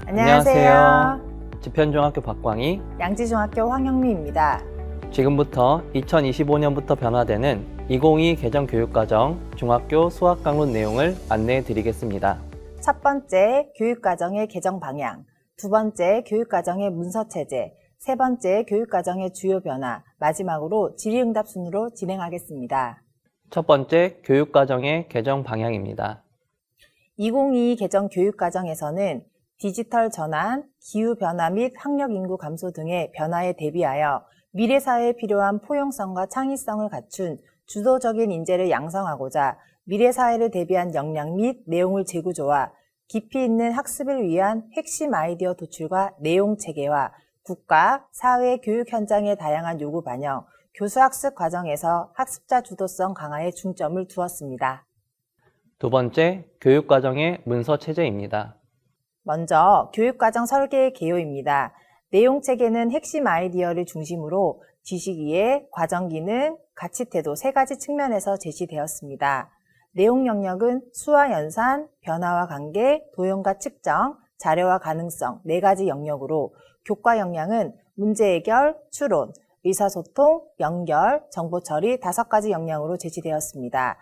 안녕하세요. 지편중학교 박광희, 양지중학교 황영미입니다. 지금부터 2025년부터 변화되는 2022 개정 교육과정 중학교 수학 강론 내용을 안내해 드리겠습니다. 첫 번째, 교육과정의 개정 방향. 두 번째, 교육과정의 문서체제. 세 번째, 교육과정의 주요 변화. 마지막으로 질의응답 순으로 진행하겠습니다. 첫 번째, 교육과정의 개정 방향입니다. 2022 개정 교육과정에서는 디지털 전환, 기후변화 및 학력인구 감소 등의 변화에 대비하여 미래 사회에 필요한 포용성과 창의성을 갖춘 주도적인 인재를 양성하고자 미래 사회를 대비한 역량 및 내용을 재구조와 깊이 있는 학습을 위한 핵심 아이디어 도출과 내용 체계화, 국가, 사회, 교육 현장의 다양한 요구 반영, 교수학습 과정에서 학습자 주도성 강화에 중점을 두었습니다. 두 번째, 교육과정의 문서 체제입니다. 먼저 교육과정 설계의 개요입니다. 내용 체계는 핵심 아이디어를 중심으로 지식이해, 과정 기능, 가치 태도 세 가지 측면에서 제시되었습니다. 내용 영역은 수와 연산, 변화와 관계, 도형과 측정, 자료와 가능성 네 가지 영역으로 교과 역량은 문제 해결, 추론, 의사소통, 연결, 정보 처리 5가지 역량으로 제시되었습니다.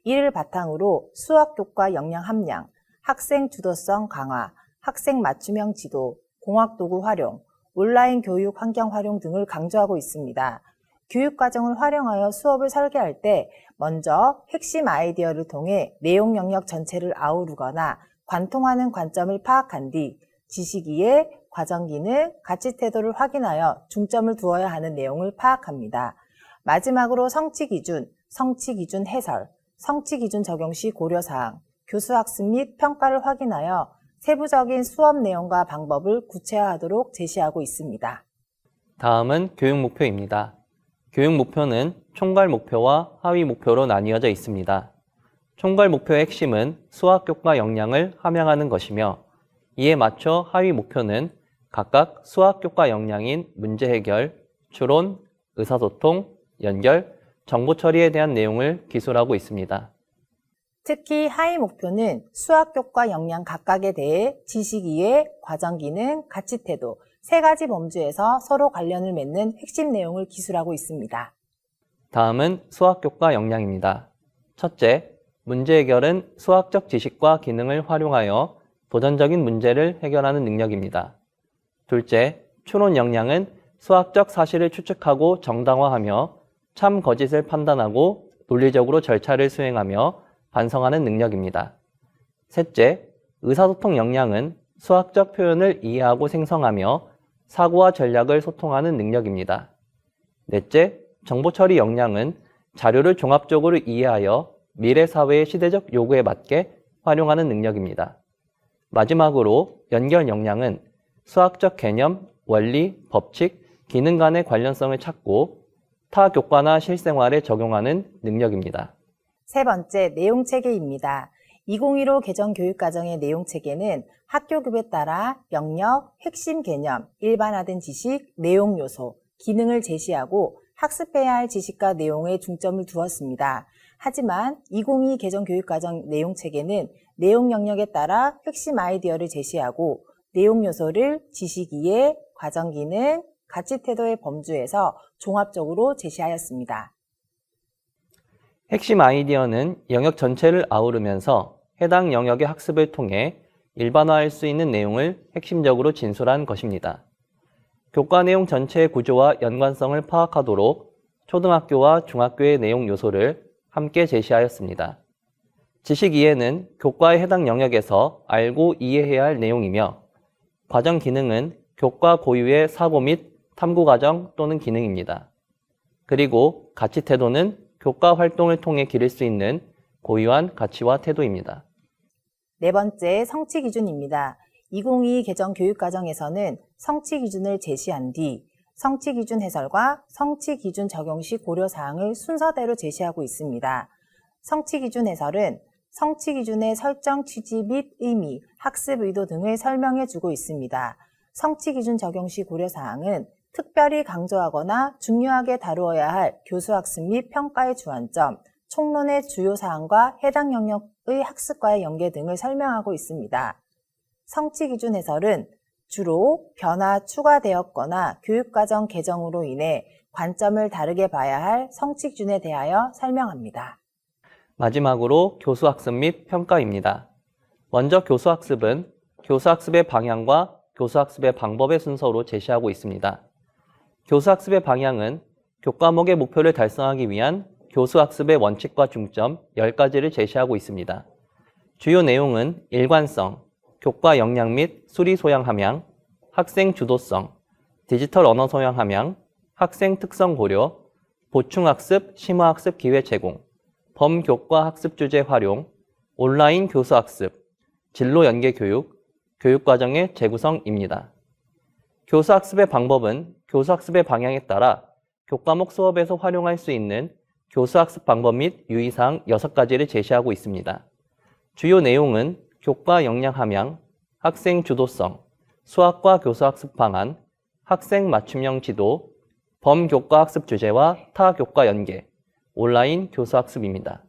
이를 바탕으로 수학 교과 역량 함량, 학생 주도성 강화, 학생 맞춤형 지도, 공학도구 활용, 온라인 교육 환경 활용 등을 강조하고 있습니다. 교육과정을 활용하여 수업을 설계할 때 먼저 핵심 아이디어를 통해 내용 영역 전체를 아우르거나 관통하는 관점을 파악한 뒤 지식 이해, 과정 기능, 가치 태도를 확인하여 중점을 두어야 하는 내용을 파악합니다. 마지막으로 성취 기준 해설, 성취 기준 적용 시 고려사항, 교수학습 및 평가를 확인하여 세부적인 수업 내용과 방법을 구체화하도록 제시하고 있습니다. 다음은 교육 목표입니다. 교육 목표는 총괄 목표와 하위 목표로 나뉘어져 있습니다. 총괄 목표의 핵심은 수학 교과 역량을 함양하는 것이며 이에 맞춰 하위 목표는 각각 수학 교과 역량인 문제 해결, 추론, 의사소통, 연결, 정보 처리에 대한 내용을 기술하고 있습니다. 특히 하위 목표는 수학 교과 역량 각각에 대해 지식 이해, 과정 기능, 가치 태도 세 가지 범주에서 서로 관련을 맺는 핵심 내용을 기술하고 있습니다. 다음은 수학 교과 역량입니다. 첫째, 문제 해결은 수학적 지식과 기능을 활용하여 도전적인 문제를 해결하는 능력입니다. 둘째, 추론 역량은 수학적 사실을 추측하고 정당화하며 참 거짓을 판단하고 논리적으로 절차를 수행하며 반성하는 능력입니다. 셋째, 의사소통 역량은 수학적 표현을 이해하고 생성하며 사고와 전략을 소통하는 능력입니다. 넷째, 정보처리 역량은 자료를 종합적으로 이해하여 미래 사회의 시대적 요구에 맞게 활용하는 능력입니다. 마지막으로 연결 역량은 수학적 개념, 원리, 법칙, 기능 간의 관련성을 찾고 타 교과나 실생활에 적용하는 능력입니다. 세 번째, 내용 체계입니다. 2015 개정 교육과정의 내용 체계는 학교급에 따라 영역, 핵심 개념, 일반화된 지식, 내용 요소, 기능을 제시하고 학습해야 할 지식과 내용에 중점을 두었습니다. 하지만 2022 개정 교육과정 내용 체계는 내용 영역에 따라 핵심 아이디어를 제시하고 내용 요소를 지식 이해, 과정 기능, 가치 태도의 범주에서 종합적으로 제시하였습니다. 핵심 아이디어는 영역 전체를 아우르면서 해당 영역의 학습을 통해 일반화할 수 있는 내용을 핵심적으로 진술한 것입니다. 교과 내용 전체의 구조와 연관성을 파악하도록 초등학교와 중학교의 내용 요소를 함께 제시하였습니다. 지식 이해는 교과의 해당 영역에서 알고 이해해야 할 내용이며 과정 기능은 교과 고유의 사고 및 탐구 과정 또는 기능입니다. 그리고 가치 태도는 교과 활동을 통해 기를 수 있는 고유한 가치와 태도입니다. 네 번째, 성취 기준입니다. 2022 개정 교육과정에서는 성취 기준을 제시한 뒤 성취 기준 해설과 성취 기준 적용 시 고려사항을 순서대로 제시하고 있습니다. 성취 기준 해설은 성취 기준의 설정 취지 및 의미, 학습 의도 등을 설명해 주고 있습니다. 성취 기준 적용 시 고려사항은 특별히 강조하거나 중요하게 다루어야 할 교수학습 및 평가의 주안점, 총론의 주요 사항과 해당 영역의 학습과의 연계 등을 설명하고 있습니다. 성취 기준 해설은 주로 변화 추가되었거나 교육과정 개정으로 인해 관점을 다르게 봐야 할 성취 기준에 대하여 설명합니다. 마지막으로 교수학습 및 평가입니다. 먼저 교수학습은 교수학습의 방향과 교수학습의 방법의 순서로 제시하고 있습니다. 교수학습의 방향은 교과목의 목표를 달성하기 위한 교수학습의 원칙과 중점 10가지를 제시하고 있습니다. 주요 내용은 일관성, 교과 역량 및 수리 소양 함양, 학생 주도성, 디지털 언어 소양 함양, 학생 특성 고려, 보충학습, 심화학습 기회 제공, 범교과 학습 주제 활용, 온라인 교수학습, 진로 연계 교육, 교육과정의 재구성입니다. 교수학습의 방법은 교수학습의 방향에 따라 교과목 수업에서 활용할 수 있는 교수학습 방법 및 유의사항 6가지를 제시하고 있습니다. 주요 내용은 교과 역량 함양, 학생 주도성, 수학과 교수학습 방안, 학생 맞춤형 지도, 범교과 학습 주제와 타교과 연계, 온라인 교수학습입니다.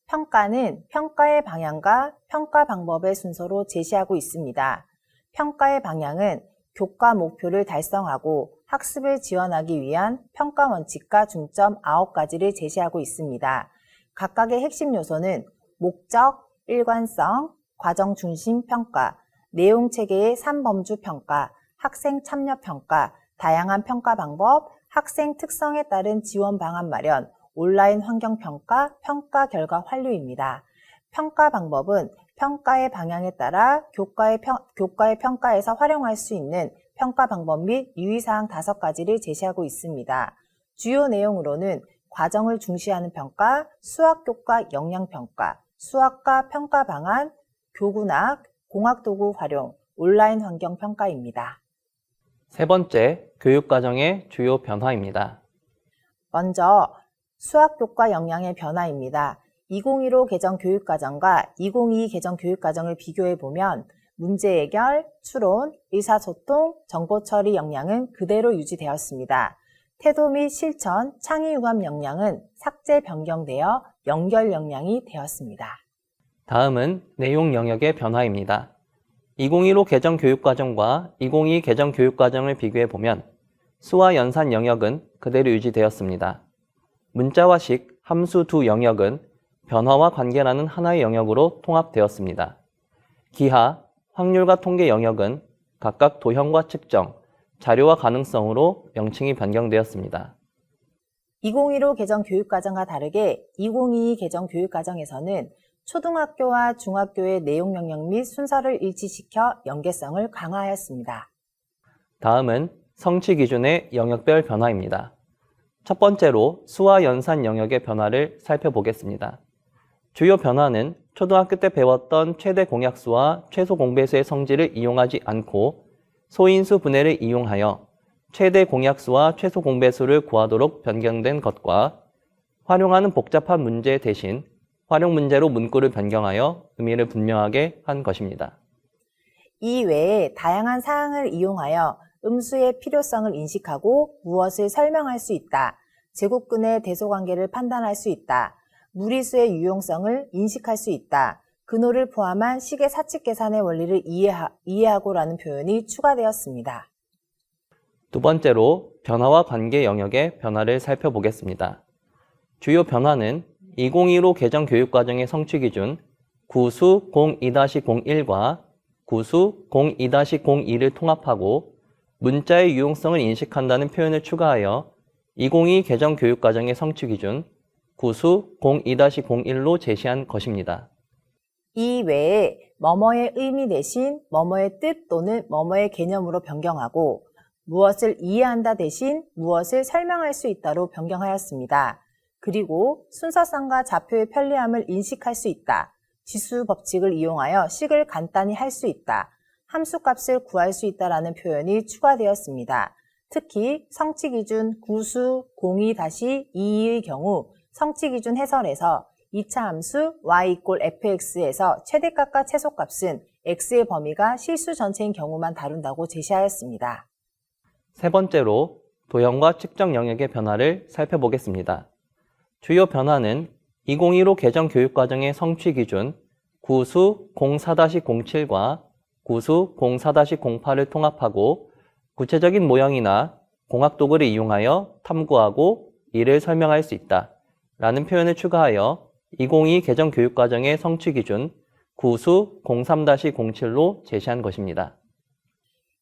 평가는 평가의 방향과 평가 방법의 순서로 제시하고 있습니다. 평가의 방향은 교과 목표를 달성하고 학습을 지원하기 위한 평가 원칙과 중점 9가지를 제시하고 있습니다. 각각의 핵심 요소는 목적, 일관성, 과정 중심 평가, 내용 체계의 3범주 평가, 학생 참여 평가, 다양한 평가 방법, 학생 특성에 따른 지원 방안 마련, 온라인 환경 평가, 평가 결과 환류입니다. 평가 방법은 평가의 방향에 따라 교과의 평가에서 활용할 수 있는 평가 방법 및 유의사항 5가지를 제시하고 있습니다. 주요 내용으로는 과정을 중시하는 평가, 수학교과 역량평가, 수학과 평가 방안, 교군학, 공학도구 활용, 온라인 환경 평가입니다. 세 번째, 교육과정의 주요 변화입니다. 먼저 수학교과 역량의 변화입니다. 2015 개정 교육과정과 2022 개정 교육과정을 비교해보면 문제 해결, 추론, 의사소통, 정보처리 역량은 그대로 유지되었습니다. 태도 및 실천, 창의융합 역량은 삭제 변경되어 연결 역량이 되었습니다. 다음은 내용 영역의 변화입니다. 2015 개정 교육과정과 2022 개정 교육과정을 비교해보면 수와 연산 영역은 그대로 유지되었습니다. 문자와식, 함수 두 영역은 변화와 관계라는 하나의 영역으로 통합되었습니다. 기하, 확률과 통계 영역은 각각 도형과 측정, 자료와 가능성으로 명칭이 변경되었습니다. 2015 개정 교육과정과 다르게 2022 개정 교육과정에서는 초등학교와 중학교의 내용 영역 및 순서를 일치시켜 연계성을 강화하였습니다. 다음은 성취 기준의 영역별 변화입니다. 첫 번째로 수와 연산 영역의 변화를 살펴보겠습니다. 주요 변화는 초등학교 때 배웠던 최대 공약수와 최소 공배수의 성질을 이용하지 않고 소인수 분해를 이용하여 최대 공약수와 최소 공배수를 구하도록 변경된 것과 활용하는 복잡한 문제 대신 활용 문제로 문구를 변경하여 의미를 분명하게 한 것입니다. 이 외에 다양한 사항을 이용하여 음수의 필요성을 인식하고 무엇을 설명할 수 있다. 제곱근의 대소관계를 판단할 수 있다. 무리수의 유용성을 인식할 수 있다. 근호를 포함한 식의 사칙 계산의 원리를 이해하고라는 표현이 추가되었습니다. 두 번째로 변화와 관계 영역의 변화를 살펴보겠습니다. 주요 변화는 2015 개정 교육과정의 성취 기준 구수 02-01과 구수 02-02를 통합하고 문자의 유용성을 인식한다는 표현을 추가하여 2022 개정 교육과정의 성취 기준 구수 02-01로 제시한 것입니다. 이 외에 뭐뭐의 의미 대신 뭐뭐의 뜻 또는 뭐뭐의 개념으로 변경하고 무엇을 이해한다 대신 무엇을 설명할 수 있다로 변경하였습니다. 그리고 순서성과 좌표의 편리함을 인식할 수 있다. 지수 법칙을 이용하여 식을 간단히 할 수 있다. 함수값을 구할 수 있다라는 표현이 추가되었습니다. 특히 성취기준 구수 02-22의 경우 성취기준 해설에서 2차 함수 y=fx에서 최대값과 최소값은 x의 범위가 실수 전체인 경우만 다룬다고 제시하였습니다. 세 번째로 도형과 측정 영역의 변화를 살펴보겠습니다. 주요 변화는 2015 개정 교육과정의 성취 기준 구수 04-07과 구수 04-08을 통합하고 구체적인 모형이나 공학도구를 이용하여 탐구하고 이를 설명할 수 있다 라는 표현을 추가하여 2022 개정 교육과정의 성취 기준 구수 03-07로 제시한 것입니다.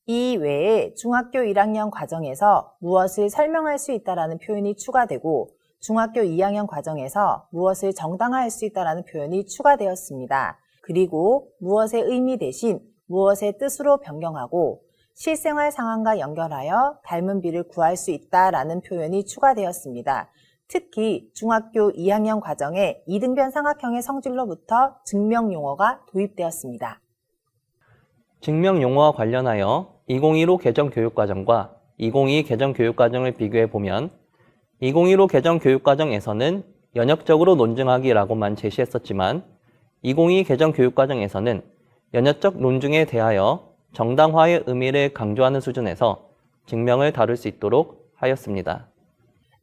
이 외에 중학교 1학년 과정에서 무엇을 설명할 수 있다라는 표현이 추가되고 중학교 2학년 과정에서 무엇을 정당화할 수 있다라는 표현이 추가되었습니다. 그리고 무엇의 의미 대신 무엇의 뜻으로 변경하고 실생활 상황과 연결하여 닮은 비를 구할 수 있다라는 표현이 추가되었습니다. 특히 중학교 2학년 과정에 이등변 삼각형의 성질로부터 증명용어가 도입되었습니다. 증명용어와 관련하여 2015 개정 교육과정과 2022 개정 교육과정을 비교해 보면 2015 개정 교육과정에서는 연역적으로 논증하기라고만 제시했었지만 2022 개정 교육과정에서는 연역적 논증에 대하여 정당화의 의미를 강조하는 수준에서 증명을 다룰 수 있도록 하였습니다.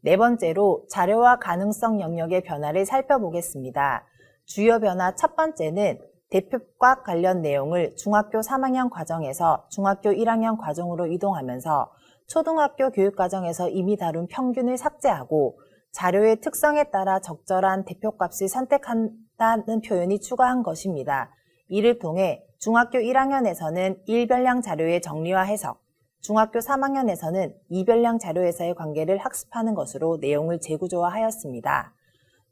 네 번째로 자료와 가능성 영역의 변화를 살펴보겠습니다. 주요 변화 첫 번째는 대표과 관련 내용을 중학교 3학년 과정에서 중학교 1학년 과정으로 이동하면서 초등학교 교육과정에서 이미 다룬 평균을 삭제하고 자료의 특성에 따라 적절한 대표값을 선택한다는 표현이 추가한 것입니다. 이를 통해 중학교 1학년에서는 일별량 자료의 정리와 해석, 중학교 3학년에서는 이별량 자료에서의 관계를 학습하는 것으로 내용을 재구조화하였습니다.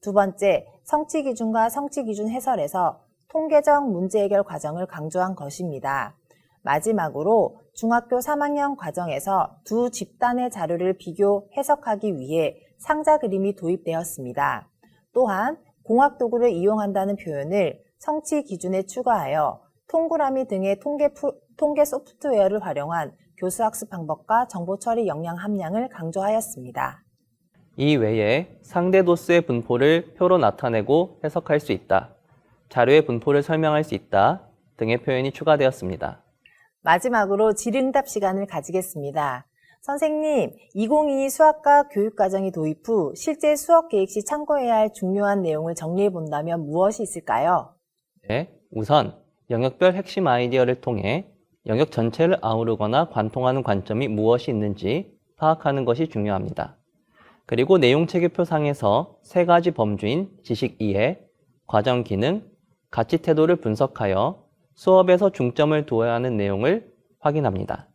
두 번째, 성취기준과 성취기준 해설에서 통계적 문제 해결 과정을 강조한 것입니다. 마지막으로 중학교 3학년 과정에서 두 집단의 자료를 비교 해석하기 위해 상자 그림이 도입되었습니다. 또한 공학도구를 이용한다는 표현을 성취 기준에 추가하여 동그라미 등의 통계 소프트웨어를 활용한 교수학습 방법과 정보처리 역량 함량을 강조하였습니다. 이 외에 상대 도수의 분포를 표로 나타내고 해석할 수 있다, 자료의 분포를 설명할 수 있다 등의 표현이 추가되었습니다. 마지막으로 질의응답 시간을 가지겠습니다. 선생님, 2022 수학과 교육과정이 도입 후 실제 수업 계획 시 참고해야 할 중요한 내용을 정리해 본다면 무엇이 있을까요? 네, 우선 영역별 핵심 아이디어를 통해 영역 전체를 아우르거나 관통하는 관점이 무엇이 있는지 파악하는 것이 중요합니다. 그리고 내용체계표상에서 세 가지 범주인 지식 이해, 과정 기능, 가치 태도를 분석하여 수업에서 중점을 두어야 하는 내용을 확인합니다.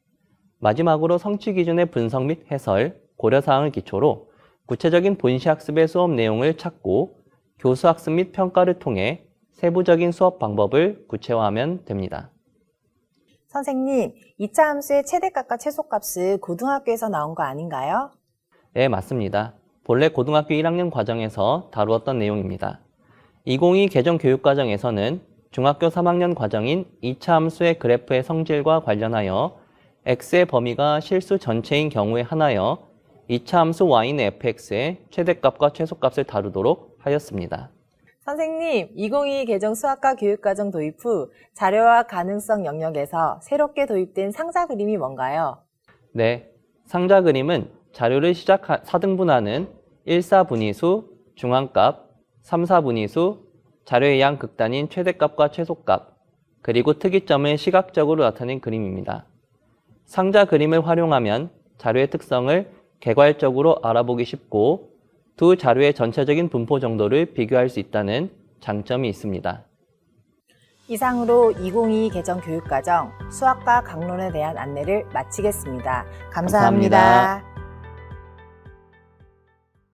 마지막으로 성취 기준의 분석 및 해설, 고려사항을 기초로 구체적인 본시학습의 수업 내용을 찾고 교수학습 및 평가를 통해 세부적인 수업 방법을 구체화하면 됩니다. 선생님, 2차 함수의 최대값과 최소값은 고등학교에서 나온 거 아닌가요? 네, 맞습니다. 본래 고등학교 1학년 과정에서 다루었던 내용입니다. 2022 개정 교육과정에서는 중학교 3학년 과정인 2차 함수의 그래프의 성질과 관련하여 x의 범위가 실수 전체인 경우에 한하여 2차 함수 y는 fx의 최대값과 최소값을 다루도록 하였습니다. 선생님, 2022 개정 수학과 교육과정 도입 후 자료와 가능성 영역에서 새롭게 도입된 상자 그림이 뭔가요? 네, 상자 그림은 자료를 4등분하는 1,4분위수, 중앙값, 3,4분위수, 자료의 양 극단인 최대값과 최소값, 그리고 특이점을 시각적으로 나타낸 그림입니다. 상자 그림을 활용하면 자료의 특성을 개괄적으로 알아보기 쉽고 두 자료의 전체적인 분포 정도를 비교할 수 있다는 장점이 있습니다. 이상으로 2022 개정 교육과정 수학과 강론에 대한 안내를 마치겠습니다. 감사합니다.